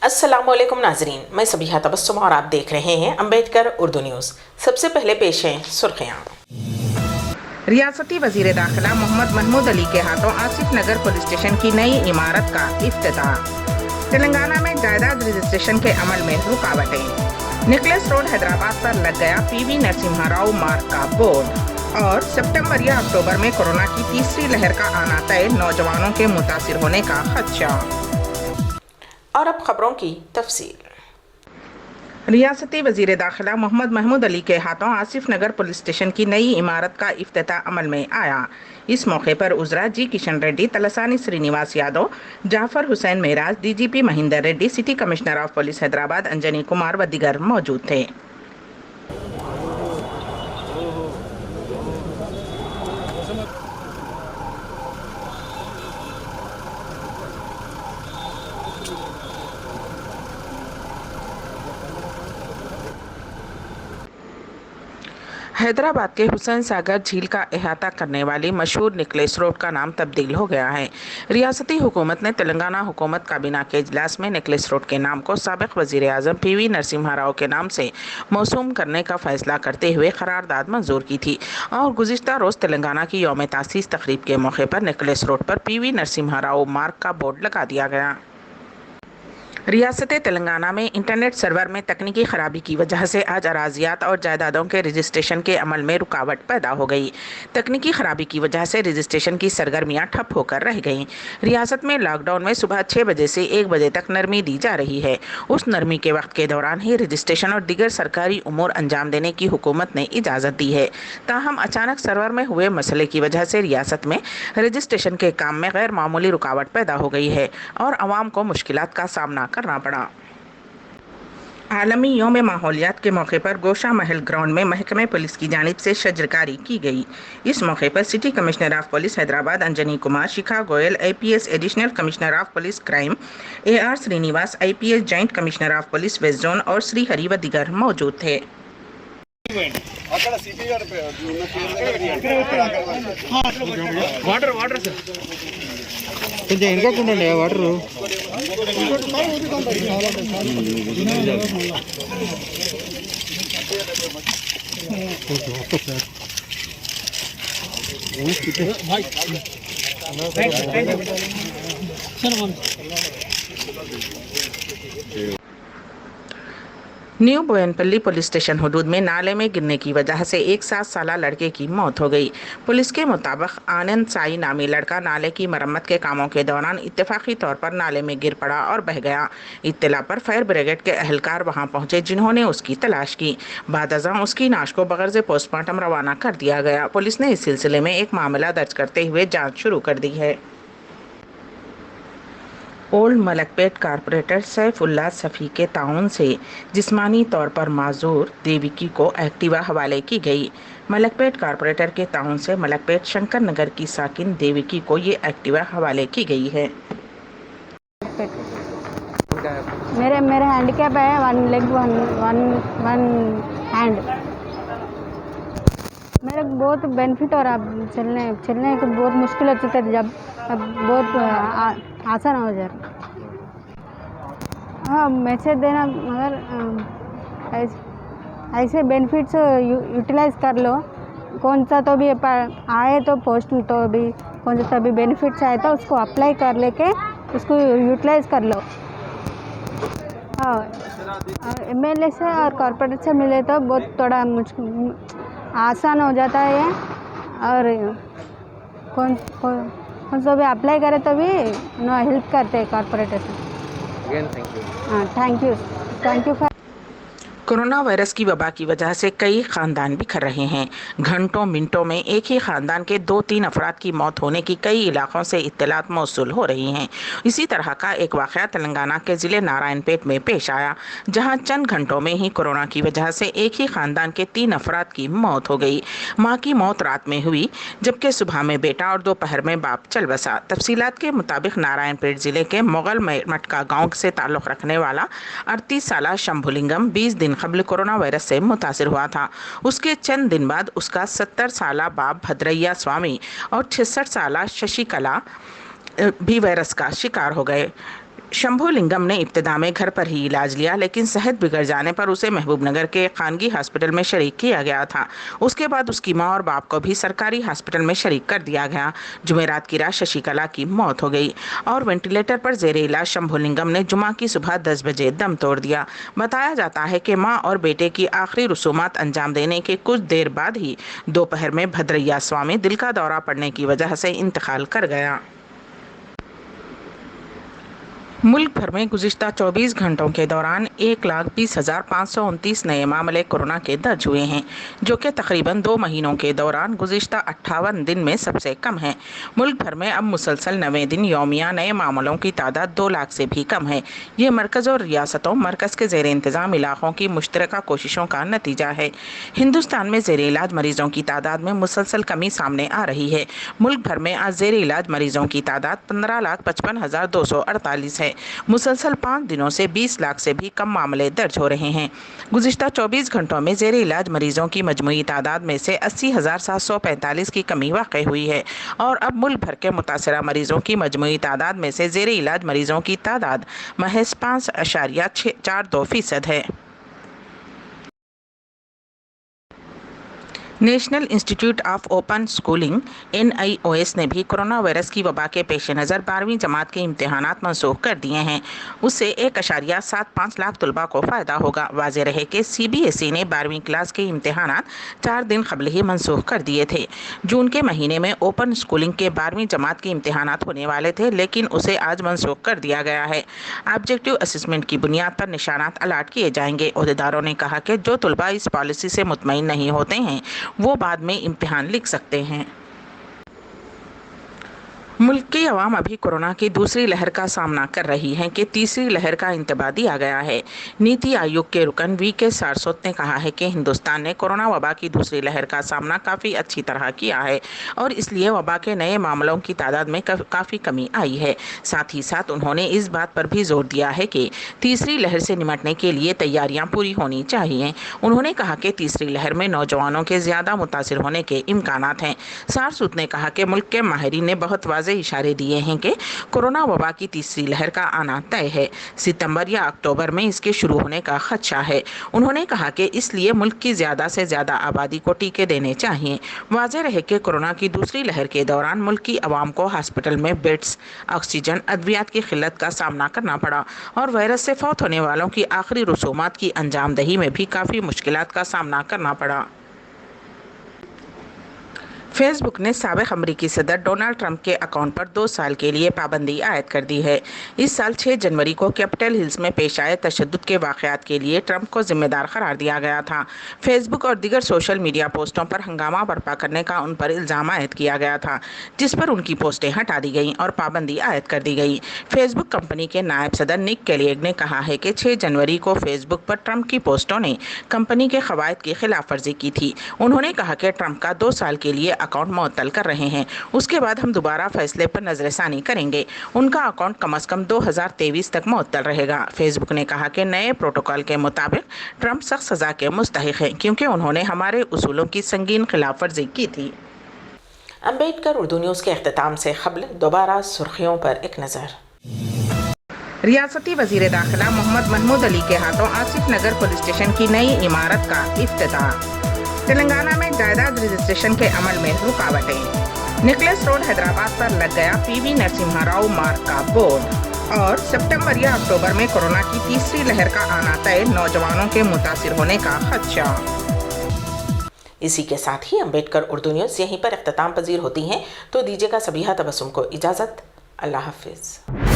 अस्सलामुअलैकुम नाजरीन, मैं सबीहा तबस्सुम और आप देख रहे हैं अम्बेडकर उर्दू न्यूज़। सबसे पहले पेश हैं सुर्खियाँ। रियासती वजीर दाखिला मोहम्मद महमूद अली के हाथों आसिफ नगर पुलिस स्टेशन की नई इमारत का इफ्तिताह। तेलंगाना में जायदाद रजिस्ट्रेशन के अमल में रुकावटें। निकलेस रोड हैदराबाद पर लग गया पीवी नरसिम्हा राव मार्ग का बोर्ड। और सितंबर या अक्टूबर में कोरोना की तीसरी लहर का आना तय, नौजवानों के मुतासिर होने का खदशा। और अब खबरों की तफसील। रियासती वजीर दाखिला मोहम्मद महमूद अली के हाथों आसिफ नगर पुलिस स्टेशन की नई इमारत का इफ्तिताह अमल में आया। इस मौके पर उजरा G Kishan Reddy, Talasani Srinivas Yadav, Jafar Hussain Meraj, DGP Mahender Reddy, city commissioner of police Hyderabad Anjani Kumar व दीगर मौजूद थे। हैदराबाद के हुसैन सागर झील का अहाता करने वाली मशहूर निकलेस रोड का नाम तब्दील हो गया है। रियासती हुकूमत ने तेलंगाना हुकूमत काबीना के इजलास में निकलेस रोड के नाम को साबिक वजीर आजम पीवी नरसिम्हा राव के नाम से मौसूम करने का फैसला करते हुए करारदाद मंजूर की थी और गुज़िश्ता रोज़ तेलंगाना की यौम तासीस तकरीब के मौके पर निकलेस रोड पर पीवी नरसिम्हा राव मार्ग का बोर्ड लगा दिया गया। रियासत तेलंगाना में इंटरनेट सर्वर में तकनीकी खराबी की वजह से आज अराजियात और जायदादों के रजिस्ट्रेशन के अमल में रुकावट पैदा हो गई। तकनीकी खराबी की वजह से रजिस्ट्रेशन की सरगर्मियां ठप होकर रह गईं। रियासत में लॉकडाउन में सुबह 6 बजे से 1 बजे तक नरमी दी जा रही है। उस नरमी के वक्त के दौरान ही रजिस्ट्रेशन और दीगर सरकारी उमूर अंजाम देने की हुकूमत ने इजाज़त दी है। ताहम अचानक सर्वर में हुए मसले की वजह से रियासत में रजिस्ट्रेशन के काम में गैर मामूली रुकावट पैदा हो गई है और आवाम को मुश्किलात का सामना करना पड़ा। आलमी यौम माहौलियात के मौके पर गोशा महल ग्राउंड में महकमे पुलिस की जानिब से शजरकारी की गई। इस मौके पर city commissioner of police Hyderabad Anjani Kumar, Shikha Goyal IPS additional commissioner of police crime, AR Srinivas IPS joint commissioner of police west zone और श्री हरि व दीगर मौजूद थे। కొంచెం వెనకకుండండి water new Boyanpally police station हुदूद में नाले में गिरने की वजह से एक 7 साला लड़के की मौत हो गई। पुलिस के मुताबिक आनंद साई नामी लड़का नाले की मरम्मत के कामों के दौरान इत्तेफाकी तौर पर नाले में गिर पड़ा और बह गया। इत्तला पर फायर ब्रिगेड के अहलकार वहां पहुंचे, जिन्होंने उसकी तलाश की। बादअज़ां उसकी नाश को बगैर से पोस्टमार्टम रवाना कर दिया गया। पुलिस ने इस सिलसिले में एक मामला दर्ज करते हुए जाँच शुरू कर दी है। ओल्ड मलकपेट कारपोरेटर सैफुल्लाह सफ़ी के ताउन से जिस्मानी तौर पर माजूर देविकी को एक्टिवा हवाले की गई। मलकपेट कारपोरेटर के ताउन से मलकपेट शंकर नगर की साकिन देविकी को ये एक्टिवा हवाले की गई है। मेरे हैंडीकैप है, 1 लेग 1 हैंड। मेरे को बहुत बेनिफिट हो रहा, चलने को बहुत मुश्किल हो चुका था, जब अब बहुत आसान हो जा रहा। हाँ, मैसेज देना, मगर ऐसे बेनिफिट्स यूटिलाइज कर लो। कौन सा तो भी आए तो पोस्ट तो भी कौन सा तो भी बेनिफिट्स आए तो उसको अप्लाई कर लेके उसको यूटिलाइज कर लो। हाँ, MLA से और कॉर्पोरेट से मिले तो बहुत थोड़ा मुश्किल आसान हो जाता है। और कौन सा भी अप्लाई करे तो भी हेल्प करते हैं कॉर्पोरेटर से। हाँ, thank you for. Corona virus की वबा की वजह से कई ख़ानदान बिखर रहे हैं। घंटों मिनटों में एक ही ख़ानदान के 2-3 अफराद की मौत होने की कई इलाकों से इत्तलात मौसूल हो रही हैं। इसी तरह का एक वाक़या तेलंगाना के ज़िले नारायणपेट में पेश आया, जहां चंद घंटों में ही कोरोना की वजह से एक ही ख़ानदान के 3 अफराद की मौत हो गई। माँ की मौत रात में हुई, जबकि सुबह में बेटा और दोपहर में बाप चल बसा। तफसीलात के मुताबिक नारायणपेट ज़िले के मुगल मटका गाँव से ताल्लुक़ रखने वाला 38 साला शंभुलिंगम 20 दिन कबल कोरोना वायरस से मुतासिर हुआ था। उसके चंद दिन बाद उसका 70 साला बाप भद्रैया स्वामी और 66 साला शशिकला भी वायरस का शिकार हो गए। शंभू लिंगम ने इब्तिदा में घर पर ही इलाज लिया, लेकिन सेहत बिगड़ जाने पर उसे महबूबनगर के खानगी हॉस्पिटल में शरीक किया गया था। उसके बाद उसकी मां और बाप को भी सरकारी हॉस्पिटल में शरीक कर दिया गया। जुमेरात की रात शशिकला की मौत हो गई और वेंटिलेटर पर जेर इलाज शंभू लिंगम ने जुमा की सुबह 10 बजे दम तोड़ दिया। बताया जाता है कि मां और बेटे की आखिरी रसूमात अंजाम देने के कुछ देर बाद ही दोपहर में भद्रैया स्वामी दिल का दौरा पड़ने की वजह से इंतकाल कर गया। मुल्क भर में गुज़िश्ता 24 घंटों के दौरान 1,20,529 नए मामले कोरोना के दर्ज हुए हैं, जो कि तकरीबन 2 महीनों के दौरान गुज़िश्ता 58 दिन में सबसे कम है। मुल्क भर में अब मुसलसल 90 दिन यौमिया नए मामलों की तादाद 2 लाख से भी कम है। ये मरकज़ और रियासतों, मरकज़ के ज़ेर इंतज़ाम इलाक़ों की मुश्तरका कोशिशों का नतीजा है। हिंदुस्तान में ज़ेर इलाज मरीज़ों की तादाद में मुसलसल कमी सामने आ रही है। मुल्क भर में आज ज़ेर इलाज मरीज़ों की तादाद 15,55,248 है। मुसलसल 5 दिनों से 20 लाख से भी कम मामले दर्ज हो रहे हैं। गुज़िश्ता 24 घंटों में ज़ेर इलाज मरीजों की मजमूई तादाद में से 80,745 की कमी वाक़ई हुई है और अब मुल्क भर के मुतासरा मरीजों की मजमूई तादाद में से ज़ेर इलाज मरीजों की तादाद महज 5.42% है। National institute of open schooling NIOS ने भी कोरोना वायरस की वबा के पेश नज़र 12वीं जमात के इम्तहानात मनसूख कर दिए हैं। उससे 1.75 लाख तलबा को फ़ायदा होगा। वाज़ेह रहे कि CBSE ने 12वीं क्लास के इम्तहानात 4 दिन कबल ही मनसूख कर दिए थे। जून के महीने में ओपन स्कूलिंग के 12वीं जमात के इम्तहानात होने वाले थे, लेकिन उसे आज मनसूख कर दिया गया है। ऑब्जेक्टिव असेसमेंट की बुनियाद पर निशानात अलाट किए जाएंगे। अहदेदारों ने कहा कि जो तलबा इस पॉलिसी से मुतमईन नहीं होते हैं वो बाद में इम्तिहान लिख सकते हैं। मुल्क की अवाम अभी कोरोना की दूसरी लहर का सामना कर रही है कि तीसरी लहर का इंतबाह दिया गया है। नीति आयोग के रुकन VK सारस्वत ने कहा है कि हिंदुस्तान ने कोरोना वबा की दूसरी लहर का सामना काफ़ी अच्छी तरह किया है और इसलिए वबा के नए मामलों की तादाद में काफ़ी कमी आई है। साथ ही साथ उन्होंने इस बात पर भी जोर दिया है कि तीसरी लहर से निपटने के लिए तैयारियां पूरी होनी चाहिए। उन्होंने कहा कि तीसरी लहर में नौजवानों के ज़्यादा मुतासिर होने के इम्कानात हैं। सारस्वत ने कहा कि मुल्क के माहिरीन ने बहुत वाज़ेह इशारे दिए हैं कि कोरोना वबा की तीसरी लहर का आना तय है। सितंबर या अक्टूबर में इसके शुरू होने का खदशा है। उन्होंने कहा कि इसलिए मुल्क की ज़्यादा से ज़्यादा आबादी को टीके देने चाहिए। वाज़ेह रहे कि कोरोना की दूसरी लहर के दौरान मुल्क की आवाम को हॉस्पिटल में बेड्स, ऑक्सीजन, अद्वियात की किल्लत का सामना करना पड़ा और वायरस से फौत होने वालों की आखिरी रसूमात की अंजामदही में भी काफ़ी मुश्किलात का सामना करना पड़ा। फेसबुक ने साबिक अमरीकी सदर डोनाल्ड ट्रंप के अकाउंट पर 2 साल के लिए पाबंदी आयद कर दी है। इस साल 6 जनवरी को कैपिटल हिल्स में पेश आए तशद्दुद के वाक़यात के लिए ट्रंप को जिम्मेदार करार दिया गया था। फेसबुक और दीगर सोशल मीडिया पोस्टों पर हंगामा बर्पा करने का उन पर इल्ज़ाम आयद किया गया था, जिस पर उनकी पोस्टें हटा दी गईं और पाबंदी आयद कर दी गई। फेसबुक कंपनी के नायब सदर निक केलियग ने कहा है कि 6 जनवरी को फेसबुक पर ट्रंप की पोस्टों ने कंपनी के क़वायद की खिलाफ वर्जी की थी। उन्होंने कहा कि ट्रंप का 2 साल के लिए अकाउंट मुअत्तल कर रहे हैं। उसके बाद हम दोबारा फैसले पर नजरसानी करेंगे। उनका अकाउंट कम से कम 2023 तक मुअत्तल रहेगा। फेसबुक ने कहा कि नए प्रोटोकॉल के मुताबिक ट्रंप सख्त सजा के मुस्तहिक हैं, क्योंकि उन्होंने हमारे उसूलों की संगीन खिलाफ वर्जी की थी। अम्बेडकर उर्दू न्यूज़ के अख्तिताम से क़ब्ल दोबारा सुर्खियों पर एक नज़र। रियासती वज़ीर दाखिला मोहम्मद महमूद अली के हाथों आसिफ नगर पुलिस स्टेशन की नई इमारत का इफ्तिताह। तेलंगाना में जायदाद रजिस्ट्रेशन के अमल में रुकावटें। निकलेस रोड हैदराबाद पर लग गया PV नरसिम्हा राव मार्ग का बोर्ड। और सितंबर या अक्टूबर में कोरोना की तीसरी लहर का आना तय, नौजवानों के मुतासिर होने का खदशा। इसी के साथ ही अम्बेडकर उर्दू न्यूज़ यहीं पर इख्तिताम पजीर होती हैं, तो दीजिएगा सबीहा तबस्सुम को इजाज़त। अल्लाह हाफिज़।